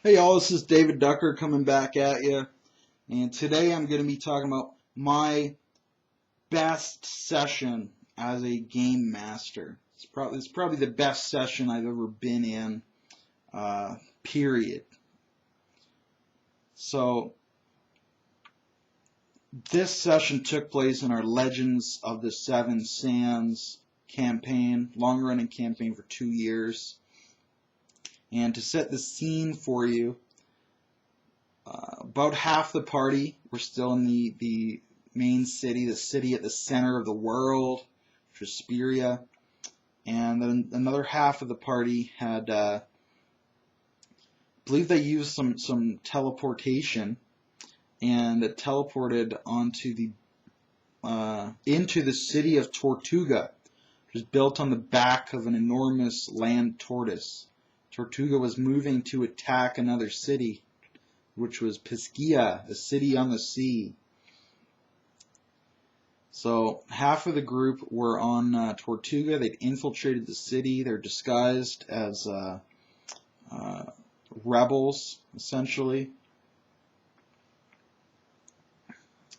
Hey y'all, this is David Ducker coming back at you, and today I'm going to be talking about my best session as a game master. It's probably the best session I've ever been in, period. So this session took place in our Legends of the Seven Sands campaign, long-running campaign for 2 years. And to set the scene for you, about half the party were still in the main city, the city at the center of the world, Trisperia, and then another half of the party had, I believe they used some teleportation, and it teleported into the city of Tortuga, which is built on the back of an enormous land tortoise. Tortuga was moving to attack another city, which was Piscia, a city on the sea. So half of the group were on Tortuga. They'd infiltrated the city. They're disguised as rebels, essentially.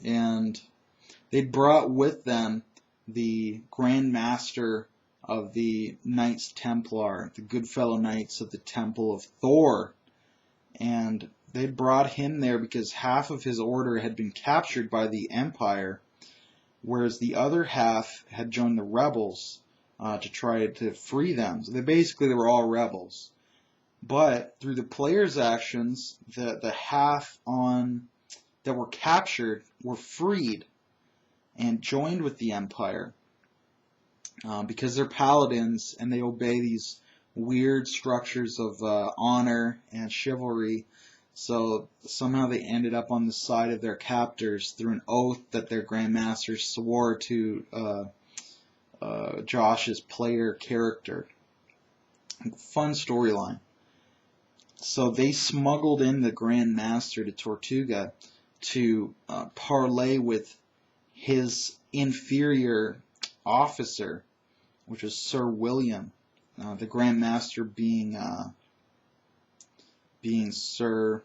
And they'd brought with them the Grand Master of the Knights Templar, the Goodfellow Knights of the Temple of Thor. And they brought him there because half of his order had been captured by the Empire, whereas the other half had joined the rebels to try to free them. So they were all rebels. But through the players' actions, the half that were captured were freed and joined with the Empire because they're paladins and they obey these weird structures of honor and chivalry. So somehow they ended up on the side of their captors through an oath that their Grandmaster swore to Josh's player character. Fun storyline. So they smuggled in the Grandmaster to Tortuga to parlay with his inferior officer, which was Sir William, the Grandmaster being Sir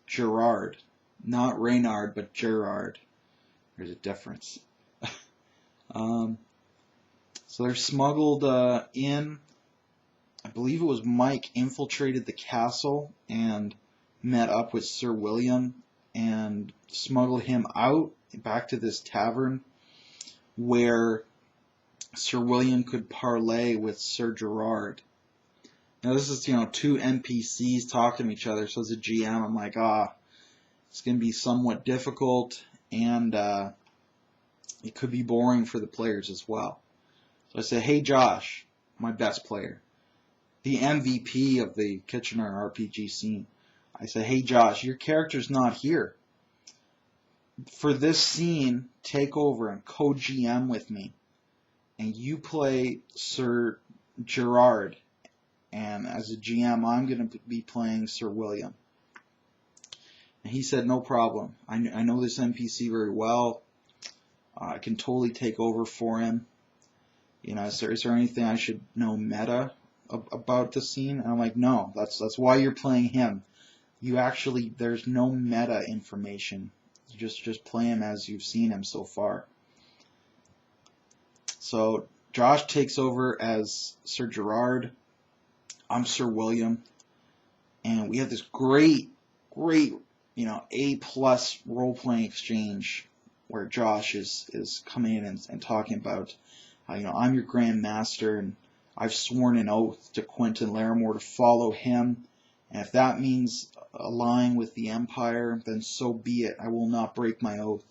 Gerard, not Reynard, but Gerard. There's a difference. So they're smuggled in. I believe it was Mike infiltrated the castle and met up with Sir William and smuggled him out back to this tavern where Sir William could parlay with Sir Gerard. Now this is, two NPCs talking to each other, so as a GM I'm like, it's going to be somewhat difficult, and it could be boring for the players as well. So I say, hey Josh, my best player, the MVP of the Kitchener RPG scene. I say, hey Josh, your character's not here. For this scene, take over and co-GM with me, and you play Sir Gerard, and as a GM, I'm going to be playing Sir William. And he said, no problem. I know this NPC very well. I can totally take over for him. Is there anything I should know meta about the scene? And I'm like, no, that's why you're playing him. There's no meta information. You just play him as you've seen him so far. So Josh takes over as Sir Gerard. I'm Sir William, and we have this great, A+ role-playing exchange where Josh is coming in and talking about, I'm your Grand Master, and I've sworn an oath to Quentin Larimore to follow him, and if that means allying with the Empire, then so be it. I will not break my oath.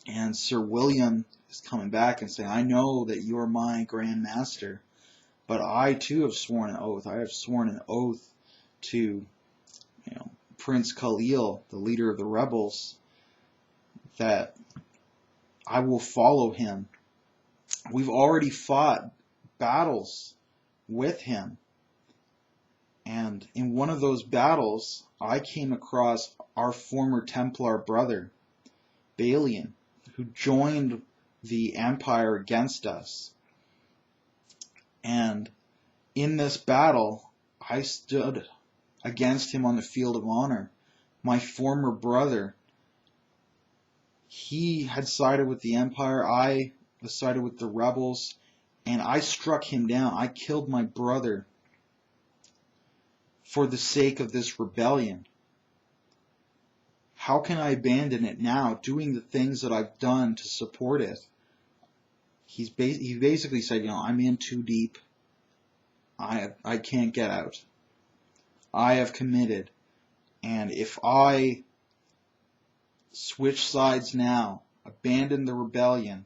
And Sir William is coming back and saying, I know that you're my Grand Master, but I too have sworn an oath. I have sworn an oath to, Prince Khalil, the leader of the rebels, that I will follow him. We've already fought battles with him. And in one of those battles, I came across our former Templar brother, Balian, who joined the Empire against us. And in this battle, I stood against him on the field of honor. My former brother, he had sided with the Empire. I was sided with the rebels, and I struck him down. I killed my brother for the sake of this rebellion. How can I abandon it now, doing the things that I've done to support it? He basically said, I'm in too deep. I can't get out. I have committed. And if I switch sides now, abandon the rebellion,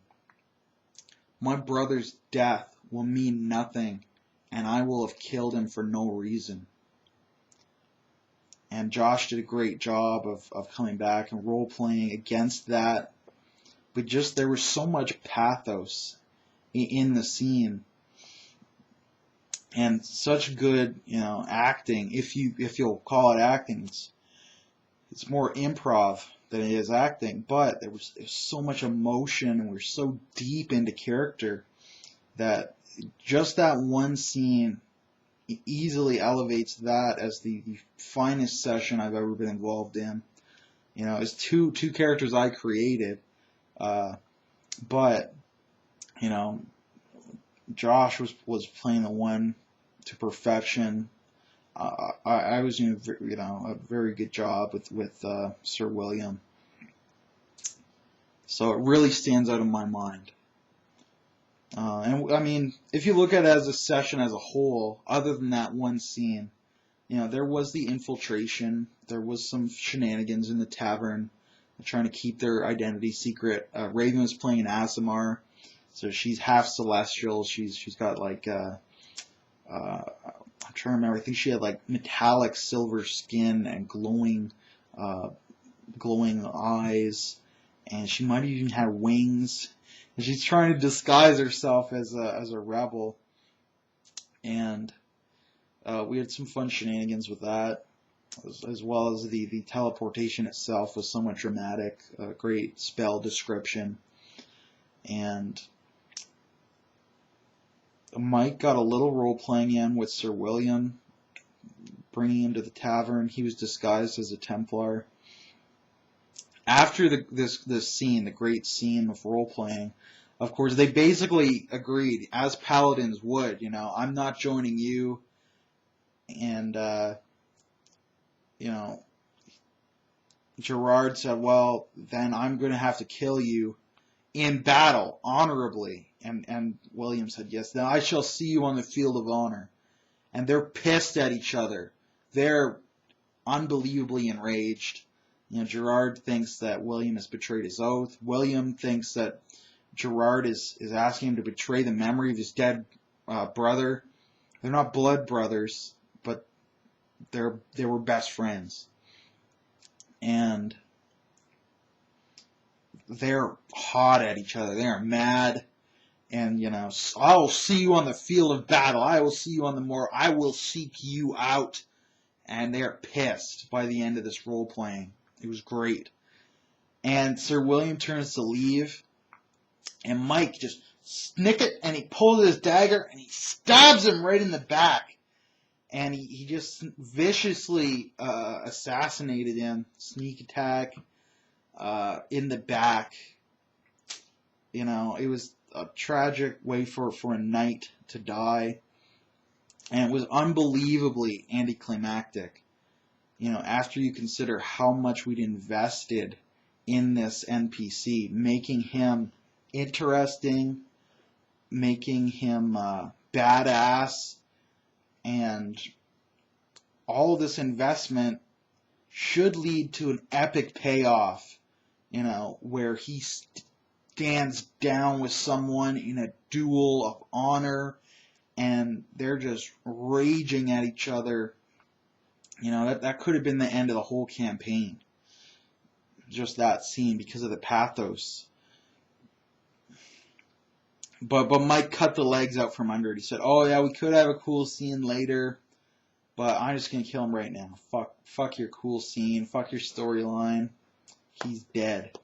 my brother's death will mean nothing, and I will have killed him for no reason. And Josh did a great job of coming back and role-playing against that. But just there was so much pathos in the scene. And such good, acting. If you'll call it acting, it's more improv than it is acting. But there was so much emotion, and we're so deep into character that just that one scene easily elevates that as the finest session I've ever been involved in. It's two characters I created, but Josh was playing the one to perfection. I was doing a very good job with Sir William. So it really stands out in my mind. And I mean, if you look at it as a session as a whole, other than that one scene, there was the infiltration, there was some shenanigans in the tavern, trying to keep their identity secret. Raven was playing an Aasimar, so she's half celestial. She's got like I'm trying to remember. I think she had like metallic silver skin and glowing eyes, and she might have even had wings. And she's trying to disguise herself as a rebel, and we had some fun shenanigans with that, as well as the teleportation itself was somewhat dramatic. Great spell description, and Mike got a little role playing in with Sir William, bringing him to the tavern. He was disguised as a Templar. After this scene, the great scene of role playing, of course, they basically agreed, as paladins would, I'm not joining you, and, Gerard said, well, then I'm going to have to kill you in battle, honorably, and William said, yes, then I shall see you on the field of honor. And they're pissed at each other. They're unbelievably enraged. Gerard thinks that William has betrayed his oath. William thinks that Gerard is asking him to betray the memory of his dead brother. They're not blood brothers, but they were best friends. And they're hot at each other. They're mad. And, I will see you on the field of battle. I will see you on the moor. I will seek you out. And they're pissed by the end of this role playing. It was great. And Sir William turns to leave, and Mike just snick it, and he pulls his dagger, and he stabs him right in the back. And he just viciously assassinated him, sneak attack in the back. It was a tragic way for a knight to die. And it was unbelievably anticlimactic. After you consider how much we'd invested in this NPC, making him interesting, making him badass, and all of this investment should lead to an epic payoff, where he stands down with someone in a duel of honor, and they're just raging at each other. That could have been the end of the whole campaign. Just that scene, because of the pathos. But Mike cut the legs out from under it. He said, oh yeah, we could have a cool scene later, but I'm just going to kill him right now. Fuck your cool scene. Fuck your storyline. He's dead.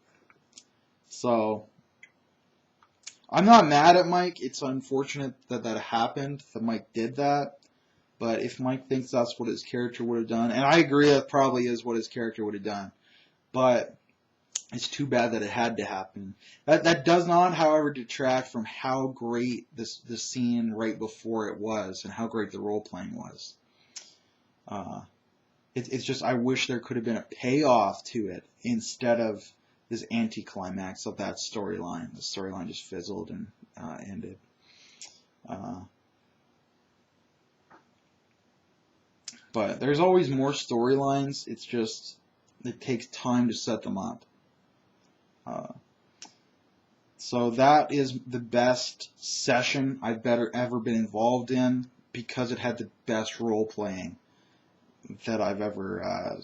So, I'm not mad at Mike. It's unfortunate that happened, that Mike did that. But if Mike thinks that's what his character would have done, and I agree that probably is what his character would have done, but it's too bad that it had to happen. That does not, however, detract from how great this scene right before it was, and how great the role playing was. It's just, I wish there could have been a payoff to it instead of this anticlimax of that storyline. The storyline just fizzled and ended. But there's always more storylines. It's just, it takes time to set them up. So that is the best session I've ever been involved in, because it had the best role playing that I've ever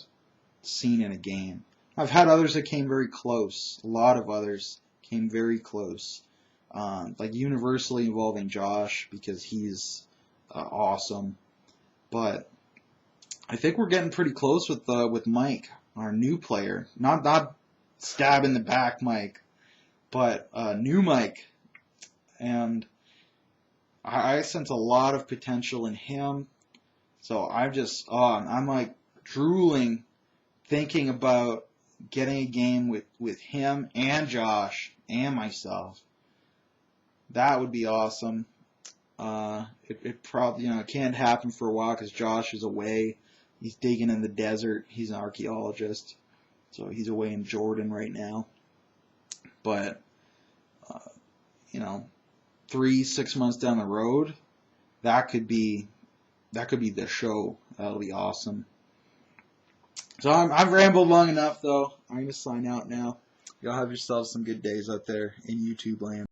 seen in a game. I've had others that came very close. A lot of others came very close. Like universally involving Josh, because he's awesome. But I think we're getting pretty close with Mike, our new player. Not stab in the back Mike, but new Mike. And I sense a lot of potential in him. So I'm like drooling, thinking about getting a game with him and Josh and myself. That would be awesome. It probably, it can't happen for a while because Josh is away. He's digging in the desert. He's an archaeologist, so he's away in Jordan right now. But 3-6 months down the road, that could be the show. That'll be awesome. So I've rambled long enough, though. I'm gonna sign out now. Y'all have yourselves some good days out there in YouTube land.